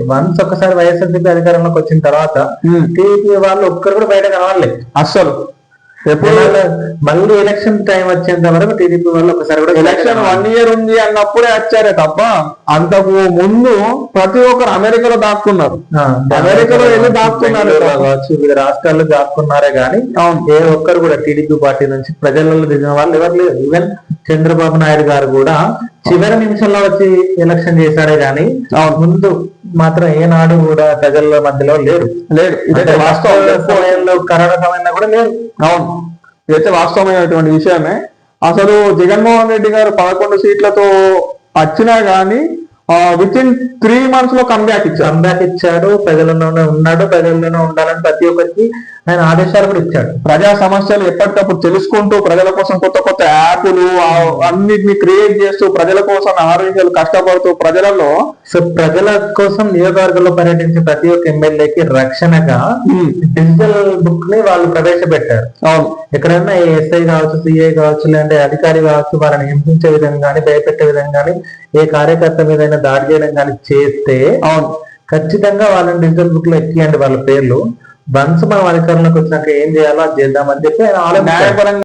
Once ఒక్కసారి వైఎస్ఆర్సీపీ అధికారంలోకి వచ్చిన తర్వాత టీడీపీ వాళ్ళు ఒక్కరు కూడా బయట కనవాలి అస్సలు. ఎప్పుడు మళ్ళీ ఎలక్షన్ టైం వచ్చేంత వరకు టీడీపీ వాళ్ళు ఒకసారి కూడా ఎలక్షన్ 1 year ఉంది అన్నప్పుడే వచ్చారే తప్ప అంతకు ముందు ప్రతి ఒక్కరు అమెరికాలో దాక్కున్నారు. అమెరికాలో వెళ్ళి దాక్కున్నారు కావచ్చు, వివిధ రాష్ట్రాల్లో దాక్కున్నారే కానీ ఏ ఒక్కరు కూడా టీడీపీ పార్టీ నుంచి ప్రజలలో దిగిన వాళ్ళు ఎవరు లేరు. ఈవెన్ చంద్రబాబు నాయుడు గారు కూడా చివరి నిమిషంలో వచ్చి ఎలక్షన్ చేశాడే గాని ముందు మాత్రం ఏనాడు కూడా ప్రజల మధ్యలో లేడు. ఇదైతే వాస్తవ సమయంలో కరోనా సమయంలో కూడా లేరు. అవును, ఇదైతే వాస్తవమైనటువంటి విషయమే. అసలు జగన్మోహన్ రెడ్డి గారు 11 సీట్లతో వచ్చినా గానీ విత్ ఇన్ 3 months లో కంబ్యాక్ ఇచ్చాడు. ప్రజల్లోనే ఉన్నాడు, ప్రజల్లోనే ఉండాలని ప్రతి ఒక్కరికి ఆయన ఆదేశాలు కూడా ఇచ్చాడు. ప్రజా సమస్యలు ఎప్పటికప్పుడు తెలుసుకుంటూ ప్రజల కోసం కొత్త కొత్త యాప్లు అన్నిటిని క్రియేట్ చేస్తూ ప్రజల కోసం ఆరోగ్యాలు కష్టపడుతూ ప్రజలలో ప్రజల కోసం నియోజకవర్గంలో పర్యటించే ప్రతి ఒక్క ఎమ్మెల్యేకి రక్షణగా డిజిటల్ బుక్ ని వాళ్ళు ప్రవేశపెట్టారు. అవును, ఎక్కడైనా ఎస్ఐ కావచ్చు, సిఐ కావచ్చు, లేదంటే అధికారి కావచ్చు, వాళ్ళని హింసించే విధంగా కానీ భయపెట్టే విధంగా కానీ ఏ కార్యకర్త మీద దాడి చేయడం కానీ చేస్తే అవును ఖచ్చితంగా వాళ్ళని డిజిటల్ బుక్ లో ఎక్కియండి వాళ్ళ పేర్లు. వన్స్ మనం అధికారంలోకి వచ్చినాక ఏం చేయాలో అది చేద్దామని చెప్పి ఆయన న్యాయపరంగా